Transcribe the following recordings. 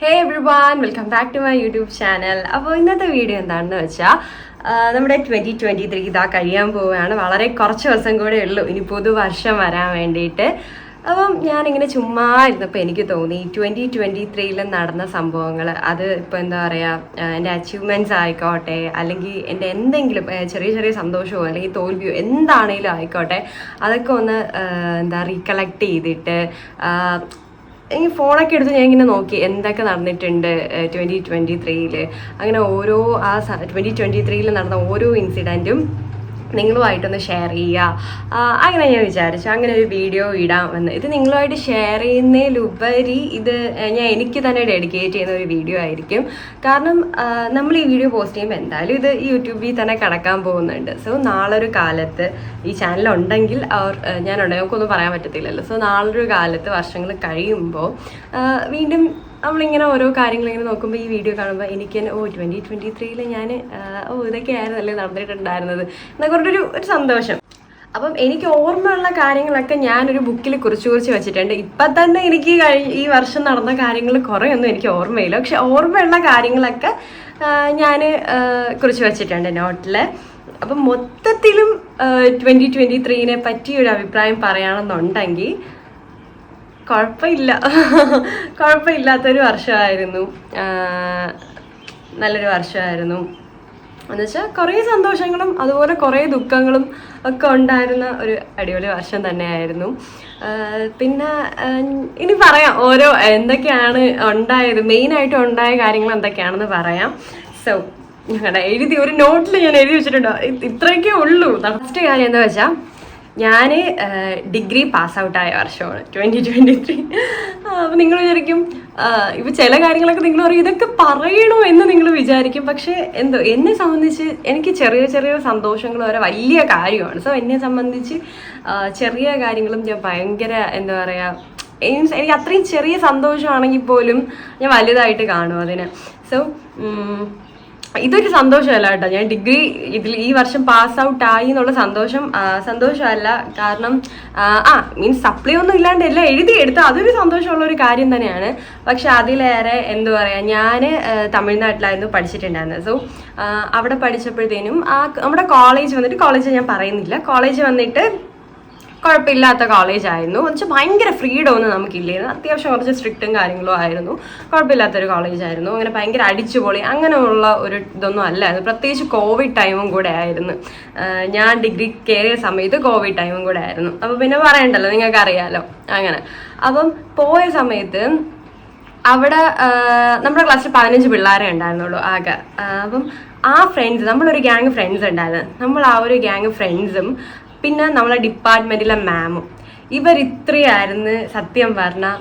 Hey everyone, welcome back to my YouTube channel. അപ്പോൾ ഇന്നത്തെ video എന്താണെന്ന് വെച്ചാൽ നമ്മുടെ 2023 ഇതാ കഴിയാൻ പോവുകയാണ്. വളരെ കുറച്ച് ദിവസം കൂടെ ഉള്ളൂ ഇനി പുതുവർഷം വരാൻ വേണ്ടിയിട്ട്. അപ്പം ഞാനിങ്ങനെ ചുമ്മാ ഇരുന്നപ്പോൾ എനിക്ക് തോന്നി 2023 നടന്ന സംഭവങ്ങൾ, അത് ഇപ്പോൾ എന്താ പറയുക, എൻ്റെ അച്ചീവ്മെൻറ്റ്സ് ആയിക്കോട്ടെ, അല്ലെങ്കിൽ എൻ്റെ എന്തെങ്കിലും ചെറിയ ചെറിയ സന്തോഷമോ അല്ലെങ്കിൽ തോൽവിയോ എന്താണേലും ആയിക്കോട്ടെ, അതൊക്കെ ഒന്ന് റീകളക്ട് ചെയ്തിട്ട് ഈ ഫോണൊക്കെ എടുത്ത് ഞാൻ ഇങ്ങനെ നോക്കി എന്തൊക്കെ നടന്നിട്ടുണ്ട് 2023. അങ്ങനെ ഓരോ 2023 നടന്ന ഓരോ ഇൻസിഡൻറ്റും നിങ്ങളുമായിട്ടൊന്ന് ഷെയർ ചെയ്യുക. അങ്ങനെ ഞാൻ വിചാരിച്ചു അങ്ങനെ ഒരു വീഡിയോ ഇടാമെന്ന്. ഇത് നിങ്ങളുമായിട്ട് ഷെയർ ചെയ്യുന്നതിലുപരി ഇത് എനിക്ക് തന്നെ ഡെഡിക്കേറ്റ് ചെയ്യുന്ന ഒരു വീഡിയോ ആയിരിക്കും. കാരണം നമ്മൾ ഈ വീഡിയോ പോസ്റ്റ് ചെയ്യുമ്പോൾ എന്തായാലും ഇത് യൂട്യൂബിൽ തന്നെ കിടക്കാൻ പോകുന്നുണ്ട്. സോ നാളൊരു കാലത്ത് ഈ ചാനലുണ്ടെങ്കിൽ ഞാനുണ്ടെങ്കിൽ നമുക്കൊന്നും പറയാൻ പറ്റത്തില്ലല്ലോ. സോ നാളൊരു കാലത്ത് വർഷങ്ങൾ കഴിയുമ്പോൾ വീണ്ടും നമ്മളിങ്ങനെ ഓരോ കാര്യങ്ങളിങ്ങനെ നോക്കുമ്പോൾ ഈ വീഡിയോ കാണുമ്പോൾ എനിക്ക് തന്നെ 2023 ഞാൻ ഇതൊക്കെ ആയിരുന്നല്ലേ നടന്നിട്ടുണ്ടായിരുന്നത് എന്നൊക്കെ ഒരു സന്തോഷം. അപ്പം എനിക്ക് ഓർമ്മയുള്ള കാര്യങ്ങളൊക്കെ ഞാനൊരു ബുക്കിൽ കുറിച്ച് വെച്ചിട്ടുണ്ട്. ഇപ്പം തന്നെ എനിക്ക് ഈ വർഷം നടന്ന കാര്യങ്ങൾ കുറേയൊന്നും എനിക്ക് ഓർമ്മയില്ല, പക്ഷെ ഓർമ്മയുള്ള കാര്യങ്ങളൊക്കെ ഞാൻ കുറിച്ച് വെച്ചിട്ടുണ്ട് നോട്ടിൽ. അപ്പം മൊത്തത്തിലും 2023 പറ്റിയൊരു അഭിപ്രായം പറയുകയാണെന്നുണ്ടെങ്കിൽ കുഴപ്പമില്ലാത്തൊരു വർഷമായിരുന്നു. നല്ലൊരു വർഷമായിരുന്നു എന്നുവെച്ചാൽ കുറേ സന്തോഷങ്ങളും അതുപോലെ കുറേ ദുഃഖങ്ങളും ഒക്കെ ഉണ്ടായിരുന്ന ഒരു അടിപൊളി വർഷം തന്നെയായിരുന്നു. പിന്നെ ഇനി പറയാം ഓരോ എന്തൊക്കെയാണ് ഉണ്ടായത്, മെയിനായിട്ട് ഉണ്ടായ കാര്യങ്ങൾ എന്തൊക്കെയാണെന്ന് പറയാം. സോ ഞങ്ങളുടെ ഒരു നോട്ടിൽ ഞാൻ എഴുതി വെച്ചിട്ടുണ്ടോ, ഇത്രയൊക്കെ ഉള്ളൂ. ഫസ്റ്റ് കാര്യം എന്താ വെച്ചാൽ ഞാൻ ഡിഗ്രി പാസ് ഔട്ടായ വർഷമാണ് 2023. അപ്പം നിങ്ങൾ വിചാരിക്കും ഇപ്പം ചില കാര്യങ്ങളൊക്കെ നിങ്ങൾ പറയും ഇതൊക്കെ പറയണോ എന്ന് നിങ്ങൾ വിചാരിക്കും. പക്ഷേ എന്നെ സംബന്ധിച്ച് എനിക്ക് ചെറിയ ചെറിയ സന്തോഷങ്ങൾ വരെ വലിയ കാര്യമാണ്. സോ എന്നെ സംബന്ധിച്ച് ചെറിയ കാര്യങ്ങളും ഞാൻ ഭയങ്കര എന്താ പറയുക, എനിക്ക് അത്രയും ചെറിയ സന്തോഷമാണെങ്കിൽ പോലും ഞാൻ വലുതായിട്ട് കാണും അതിന്. സോ ഇതൊരു സന്തോഷമല്ല കേട്ടോ, ഞാൻ ഡിഗ്രി ഈ വർഷം പാസ് ഔട്ട് ആയി എന്നുള്ള സന്തോഷമല്ല. കാരണം മീൻസ് സപ്ലൈ ഒന്നും ഇല്ലാണ്ട് എല്ലാം എഴുതിയെടുത്ത് അതൊരു സന്തോഷമുള്ള ഒരു കാര്യം തന്നെയാണ്. പക്ഷെ അതിലേറെ എന്താ പറയുക, ഞാൻ തമിഴ്നാട്ടിലായിരുന്നു പഠിച്ചിട്ടുണ്ടായിരുന്നത്. സോ അവിടെ പഠിച്ചപ്പോഴത്തേനും നമ്മുടെ കോളേജ് ഞാൻ പറയുന്നില്ല, കോളേജ് വന്നിട്ട് കുഴപ്പമില്ലാത്ത കോളേജായിരുന്നു. എന്നുവെച്ചാൽ ഭയങ്കര ഫ്രീഡം ഒന്നും നമുക്കില്ലായിരുന്നു, അത്യാവശ്യം കുറച്ച് സ്ട്രിക്റ്റും കാര്യങ്ങളും ആയിരുന്നു. കുഴപ്പമില്ലാത്തൊരു കോളേജായിരുന്നു. അങ്ങനെ ഭയങ്കര അടിച്ചുപൊളി അങ്ങനെയുള്ള ഒരു ഇതൊന്നും അല്ലായിരുന്നു. പ്രത്യേകിച്ച് കോവിഡ് ടൈമും കൂടെ ആയിരുന്നു. ഞാൻ ഡിഗ്രി കയറിയ സമയത്ത് കോവിഡ് ടൈമും കൂടെ ആയിരുന്നു. അപ്പോൾ പിന്നെ പറയണ്ടല്ലോ, നിങ്ങൾക്ക് അറിയാമല്ലോ. അങ്ങനെ അപ്പം പോയ സമയത്ത് അവിടെ നമ്മുടെ ക്ലാസ്സിൽ 15 പിള്ളേരെ ഉണ്ടായിരുന്നുള്ളൂ ആകെ. അപ്പം ആ ഫ്രണ്ട്സ്, നമ്മളൊരു ഗ്യാങ് ഫ്രണ്ട്സ് ഉണ്ടായിരുന്നു. നമ്മൾ ആ ഒരു ഗ്യാങ് ഫ്രണ്ട്സും പിന്നെ നമ്മളെ ഡിപ്പാർട്ട്മെൻറ്റിലെ മാമും ഇത്രയായിരുന്നു സത്യം പറഞ്ഞാൽ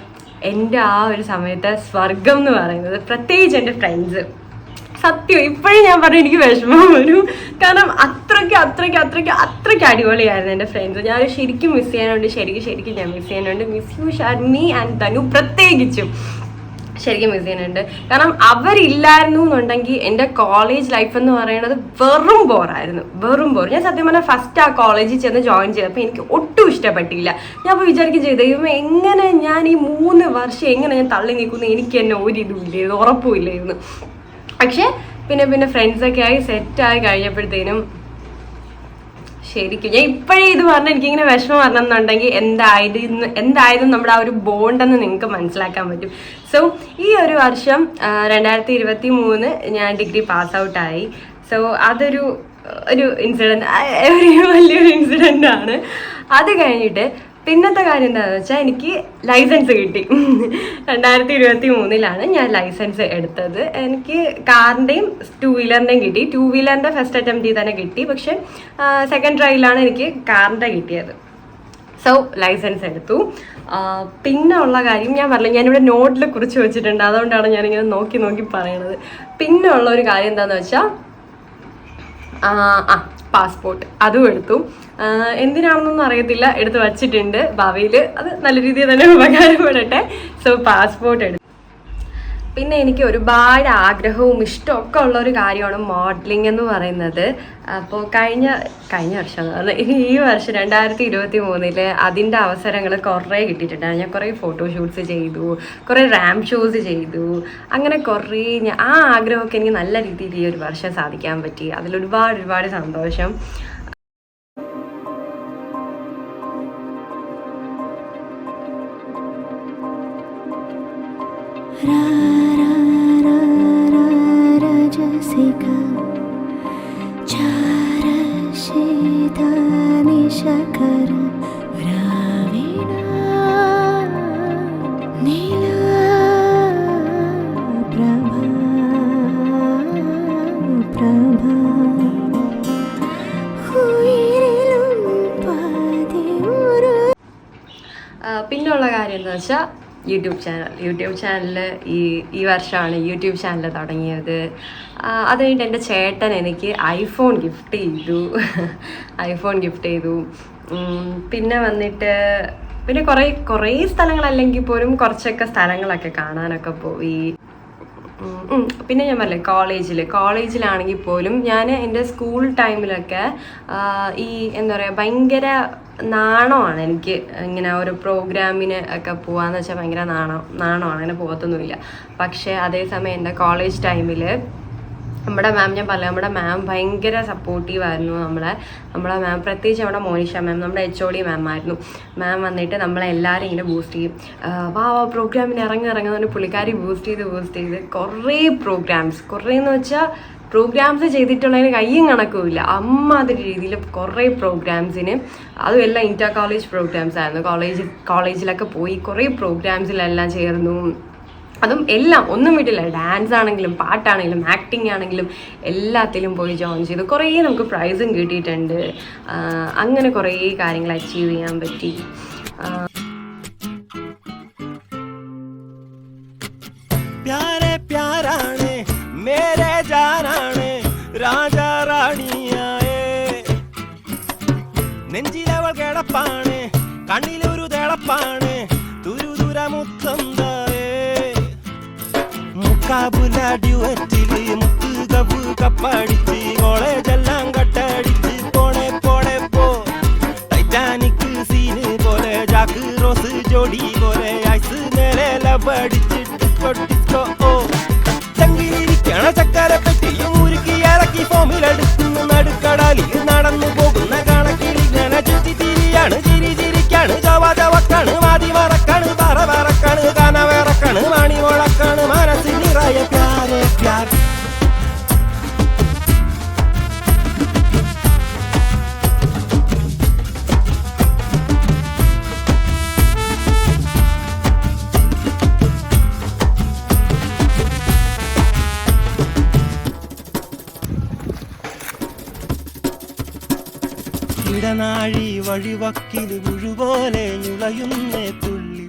എൻ്റെ ആ ഒരു സമയത്തെ സ്വർഗം എന്ന് പറയുന്നത്. പ്രത്യേകിച്ച് എൻ്റെ ഫ്രണ്ട്സ്, സത്യം ഇപ്പോഴും ഞാൻ പറഞ്ഞു എനിക്ക് വിഷമം വരും. കാരണം അത്രയ്ക്ക് അടിപൊളിയായിരുന്നു എൻ്റെ ഫ്രണ്ട്സ്. ഞാൻ ശരിക്കും മിസ് ചെയ്യാനുണ്ട്, ശരിക്കും ഞാൻ മിസ് ചെയ്യാനുണ്ട്. മിസ് യു ഷർമി ആൻഡ് തനു പ്രത്യേകിച്ചും ശരിക്കും മിസ് ചെയ്യുന്നുണ്ട്. കാരണം അവരില്ലായിരുന്നു എന്നുണ്ടെങ്കിൽ എൻ്റെ കോളേജ് ലൈഫ് എന്ന് പറയുന്നത് വെറും ബോർ. ഞാൻ സത്യം പറഞ്ഞാൽ ഫസ്റ്റ് ആ കോളേജിൽ ചെന്ന് ജോയിൻ ചെയ്തപ്പോൾ എനിക്ക് ഒട്ടും ഇഷ്ടപ്പെട്ടില്ല. ഞാൻ അപ്പോൾ വിചാരിക്കും ചെയ്തത് എങ്ങനെ ഞാൻ ഈ 3 വർഷം എങ്ങനെ ഞാൻ തള്ളി നിൽക്കുന്നു, എനിക്ക് തന്നെ ഒരിതും ഇല്ലായിരുന്നു, ഉറപ്പുമില്ലായിരുന്നു. പക്ഷേ പിന്നെ ഫ്രണ്ട്സൊക്കെ ആയി സെറ്റായി കഴിഞ്ഞപ്പോഴത്തേനും ശരിക്കും ഞാൻ ഇപ്പോഴേ ഇത് പറഞ്ഞാൽ എനിക്കിങ്ങനെ വിഷമം വരണമെന്നുണ്ടെങ്കിൽ എന്തായിരുന്നു നമ്മുടെ ആ ഒരു ബോണ്ടെന്ന് നിങ്ങൾക്ക് മനസ്സിലാക്കാൻ പറ്റും. സോ ഈ ഒരു വർഷം 2023 ഞാൻ ഡിഗ്രി പാസ് ഔട്ടായി. സോ അതൊരു ഇൻസിഡൻറ്റ്, വലിയൊരു ഇൻസിഡൻ്റ് ആണ്. അത് കഴിഞ്ഞിട്ട് പിന്നത്തെ കാര്യം എന്താണെന്ന് വെച്ചാൽ എനിക്ക് ലൈസൻസ് കിട്ടി. 2023 ഞാൻ ലൈസൻസ് എടുത്തത്. എനിക്ക് കാറിൻ്റെയും 2 വീലറിൻ്റെയും കിട്ടി. 2 വീലറിൻ്റെ ഫസ്റ്റ് അറ്റംപ്റ്റിൽ തന്നെ കിട്ടി. പക്ഷെ സെക്കൻഡ് ട്രയലാണ് എനിക്ക് കാറിൻ്റെ കിട്ടിയത്. സോ ലൈസൻസ് എടുത്തു. പിന്നെ ഉള്ള കാര്യം ഞാൻ പറഞ്ഞില്ല, ഞാനിവിടെ നോട്ടിൽ കുറിച്ച് വെച്ചിട്ടുണ്ട്, അതുകൊണ്ടാണ് ഞാനിങ്ങനെ നോക്കി പറയണത്. പിന്നെ ഉള്ള ഒരു കാര്യം എന്താണെന്ന് വെച്ചാൽ പാസ്പോർട്ട് അതും എടുത്തു. എന്തിനാണെന്നൊന്നും അറിയത്തില്ല, എടുത്ത് വച്ചിട്ടുണ്ട്. ഭാവിയിൽ അത് നല്ല രീതിയിൽ തന്നെ ഉപകാരപ്പെടട്ടെ. സോ പാസ്പോർട്ട് എടുത്തു. പിന്നെ എനിക്ക് ഒരുപാട് ആഗ്രഹവും ഇഷ്ടമൊക്കെ ഉള്ളൊരു കാര്യമാണ് മോഡലിംഗ് എന്ന് പറയുന്നത്. അപ്പോൾ കഴിഞ്ഞ വർഷം ഈ വർഷം 2023 അതിൻ്റെ അവസരങ്ങൾ കുറേ കിട്ടിയിട്ടുണ്ട്. ഞാൻ കുറേ ഫോട്ടോഷൂട്ട്സ് ചെയ്തു, കുറേ റാമ്പ് ഷോസ് ചെയ്തു, അങ്ങനെ കുറേ ആ ആഗ്രഹമൊക്കെ എനിക്ക് നല്ല രീതിയിൽ ഈ ഒരു വർഷം സാധിക്കാൻ പറ്റി. അതിലൊരുപാട് സന്തോഷം. പിന്നെയുള്ള കാര്യം എന്താ വെച്ചാൽ യൂട്യൂബ് ചാനൽ ഈ വർഷമാണ് യൂട്യൂബ് ചാനൽ തുടങ്ങിയത്. അത് കഴിഞ്ഞിട്ട് എൻ്റെ ചേട്ടൻ എനിക്ക് ഐഫോൺ ഗിഫ്റ്റ് ചെയ്തു. പിന്നെ വന്നിട്ട് കുറേ സ്ഥലങ്ങളല്ലെങ്കിൽ പോലും കുറച്ചൊക്കെ സ്ഥലങ്ങളൊക്കെ കാണാനൊക്കെ പോയി. പിന്നെ ഞാൻ പറഞ്ഞില്ലേ കോളേജിലാണെങ്കിൽ പോലും ഞാൻ എൻ്റെ സ്കൂൾ ടൈമിലൊക്കെ ഈ എന്താ പറയുക ഭയങ്കര നാണമാണ് എനിക്ക് ഇങ്ങനെ ഒരു പ്രോഗ്രാമിന് ഒക്കെ പോകാമെന്ന് വെച്ചാൽ ഭയങ്കര നാണമാണ്, അങ്ങനെ പോകത്തൊന്നുമില്ല. പക്ഷേ അതേസമയം എൻ്റെ കോളേജ് ടൈമിൽ നമ്മുടെ മാം ഭയങ്കര സപ്പോർട്ടീവായിരുന്നു. നമ്മളെ മാം, പ്രത്യേകിച്ച് നമ്മുടെ മോനിഷ മാം, നമ്മുടെ HOD മാം ആയിരുന്നു. മാം വന്നിട്ട് നമ്മളെല്ലാവരും ഇങ്ങനെ ബൂസ്റ്റ് ചെയ്യും. വാ പ്രോഗ്രാമിന് ഇറങ്ങുന്ന പുള്ളിക്കാരി ബൂസ്റ്റ് ചെയ്ത് കുറേന്ന് വെച്ചാൽ പ്രോഗ്രാംസ് ചെയ്തിട്ടുള്ളതിന് കയ്യും കണക്കുമില്ല. അമ്മാതിരി രീതിയിൽ കുറേ പ്രോഗ്രാംസിന്, അതും എല്ലാം ഇൻ്റർ കോളേജ് പ്രോഗ്രാംസ് ആയിരുന്നു. കോളേജിലൊക്കെ പോയി കുറേ പ്രോഗ്രാംസിലെല്ലാം ചേർന്നു. അതും എല്ലാം ഒന്നും വിട്ടില്ല. ഡാൻസ് ആണെങ്കിലും പാട്ടാണെങ്കിലും ആക്ടിങ് ആണെങ്കിലും എല്ലാത്തിലും പോയി ജോയിൻ ചെയ്തു. കുറേ നമുക്ക് പ്രൈസും കിട്ടിയിട്ടുണ്ട്. അങ്ങനെ കുറേ കാര്യങ്ങൾ അച്ചീവ് ചെയ്യാൻ പറ്റി. നെഞ്ചിലവൾ കിടപ്പാണ്, കണ്ണിലൊരു തിളപ്പാണ്, തുരുതുരമുത്തം മുക്കാബുല ഡ്യുവറ്റില് മുത്തുകബു കപ്പടിച്ച് കോളേജെല്ലാം കട്ടടിച്ച് പോണേ പോ ടൈറ്റാനിക് സീന് പോലെ ജാക്ക് റോസ് ജോഡി പോലെ ഐസ് നേരെ ലബടിച്ച് ഡിസ്കോ ചങ്കിലിരിക്കണ ചക്കരപ്പെട്ടിയും ഉരുക്കി ഇറക്കി ഫോമിലെടുക്കുന്നു നടുക്കടലിൽ നടന്നു പോകുന്ന കണക്കിലിങ്ങനെ ചുറ്റിത്തിരിയാണ്, ചിരിക്കാണ്, ചവക്കാണ്, മാതി മറക്കാണ്, പറക്കാണ്, കനവിറക്കാണ്, മണി മുളക്കാണ്, മനസ്സിൽ നിറയെ പ്യാർ. ഇടനാഴി വഴിവക്കില് മുഴുപോലെ ഞുളയുന്നേ തുള്ളി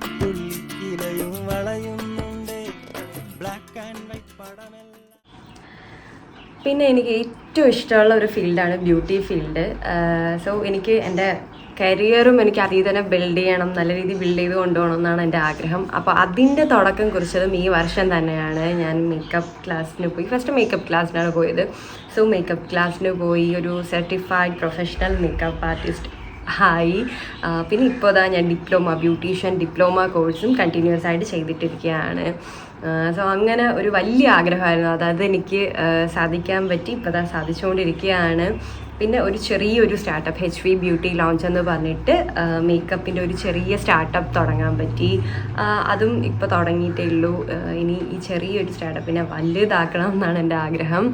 ഇലയും വളയുന്നുണ്ട് ബ്ലാക്ക് ആൻഡ് വൈറ്റ് പടമെല്ലാം. പിന്നെ എനിക്ക് ഏറ്റവും ഇഷ്ടമുള്ള ഒരു ഫീൽഡാണ് ബ്യൂട്ടി ഫീൽഡ്. സോ എനിക്ക് എൻ്റെ കരിയറും എനിക്ക് അതിൽ തന്നെ ബിൽഡ് ചെയ്യണം, നല്ല രീതിയിൽ ബിൽഡ് ചെയ്ത് കൊണ്ടുപോകണം എന്നാണ് എൻ്റെ ആഗ്രഹം. അപ്പോൾ അതിൻ്റെ തുടക്കം കുറിച്ചതും ഈ വർഷം തന്നെയാണ്. ഞാൻ മേക്കപ്പ് ക്ലാസ്സിന് പോയി. ഫസ്റ്റ് മേക്കപ്പ് ക്ലാസ്സിനാണ് പോയത്. സോ മേക്കപ്പ് ക്ലാസ്സിന് പോയി ഒരു സർട്ടിഫൈഡ് പ്രൊഫഷണൽ മേക്കപ്പ് ആർട്ടിസ്റ്റ് ആയി. പിന്നെ ഇപ്പോൾ ഞാൻ ബ്യൂട്ടീഷ്യൻ ഡിപ്ലോമ കോഴ്സും കണ്ടിന്യൂസ് ആയിട്ട് ചെയ്തിട്ടിരിക്കുകയാണ്. സോ അങ്ങനെ ഒരു വലിയ ആഗ്രഹമായിരുന്നു, അതെനിക്ക് സാധിക്കാൻ പറ്റി. ഇപ്പോൾ സാധിച്ചുകൊണ്ടിരിക്കുകയാണ്. പിന്നെ ഒരു ചെറിയൊരു സ്റ്റാർട്ടപ്പ് HV ബ്യൂട്ടി ലോഞ്ച് എന്ന് പറഞ്ഞിട്ട് മേക്കപ്പിൻ്റെ ഒരു ചെറിയ സ്റ്റാർട്ടപ്പ് തുടങ്ങാൻ പറ്റി. അതും ഇപ്പോൾ തുടങ്ങിയിട്ടേ ഉള്ളൂ. ഇനി ഈ ചെറിയൊരു സ്റ്റാർട്ടപ്പിനെ വലുതാക്കണം എന്നാണ് എൻ്റെ ആഗ്രഹം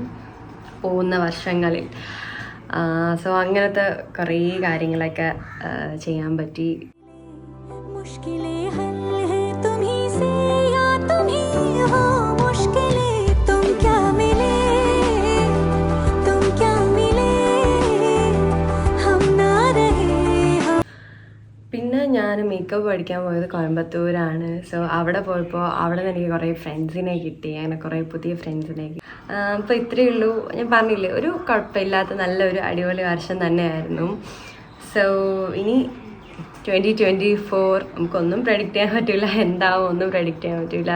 പോകുന്ന വർഷങ്ങളിൽ. സോ അങ്ങനത്തെ കുറേ കാര്യങ്ങളൊക്കെ ചെയ്യാൻ പറ്റി. പിന്നെ ഞാൻ മേക്കപ്പ് പഠിക്കാൻ പോയത് കോയമ്പത്തൂരാണ്. സോ അവിടെ പോയപ്പോൾ അവിടെ നിന്ന് എനിക്ക് കുറേ ഫ്രണ്ട്സിനെ കിട്ടി. അങ്ങനെ കുറേ പുതിയ ഫ്രണ്ട്സിനെ കിട്ടി. അപ്പോൾ ഇത്രയേ ഉള്ളൂ. ഞാൻ പറഞ്ഞില്ലേ, ഒരു കുഴപ്പമില്ലാത്ത നല്ലൊരു അടിപൊളി വർഷം തന്നെയായിരുന്നു. സോ ഇനി 2024 നമുക്കൊന്നും പ്രഡിക്റ്റ് ചെയ്യാൻ പറ്റില്ല, എന്താവും ഒന്നും പ്രഡിക്റ്റ് ചെയ്യാൻ പറ്റില്ല.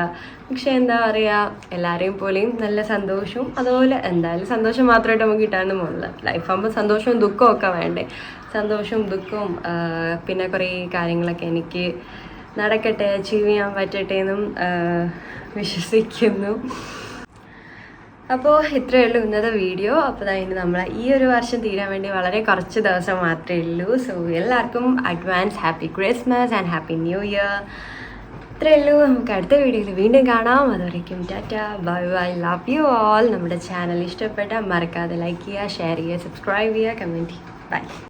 പക്ഷെ എന്താ പറയുക, എല്ലാവരെയും പോലെയും നല്ല സന്തോഷവും അതുപോലെ എന്തായാലും സന്തോഷം മാത്രമായിട്ട് നമുക്ക് കിട്ടാനും പോകില്ല. ലൈഫാകുമ്പോൾ സന്തോഷവും ദുഃഖവും ഒക്കെ വേണ്ടേ. സന്തോഷവും ദുഃഖവും പിന്നെ കുറേ കാര്യങ്ങളൊക്കെ എനിക്ക് നടക്കട്ടെ, അച്ചീവ് ചെയ്യാൻ പറ്റട്ടെ എന്നും വിശ്വസിക്കുന്നു. അപ്പോൾ ഇത്രയേ ഉള്ളൂ ഇന്നത്തെ വീഡിയോ. അപ്പോൾ ഇനി നമ്മളെ ഈ ഒരു വർഷം തീരാൻ വേണ്ടി വളരെ കുറച്ച് ദിവസം മാത്രമേ ഉള്ളൂ. സോ എല്ലാവർക്കും advance happy Christmas and happy new year. ഇത്രയേ ഉള്ളൂ. നമുക്ക് അടുത്ത വീഡിയോയിൽ വീണ്ടും കാണാം. അതുവരേക്കും Tata, bye bye, love you all. നമ്മുടെ ചാനൽ ഇഷ്ടപ്പെട്ടാൽ മറക്കാതെ ലൈക്ക് ചെയ്യുക, ഷെയർ ചെയ്യുക, സബ്സ്ക്രൈബ് ചെയ്യുക, കമൻറ്റ് ചെയ്യുക. ബൈ.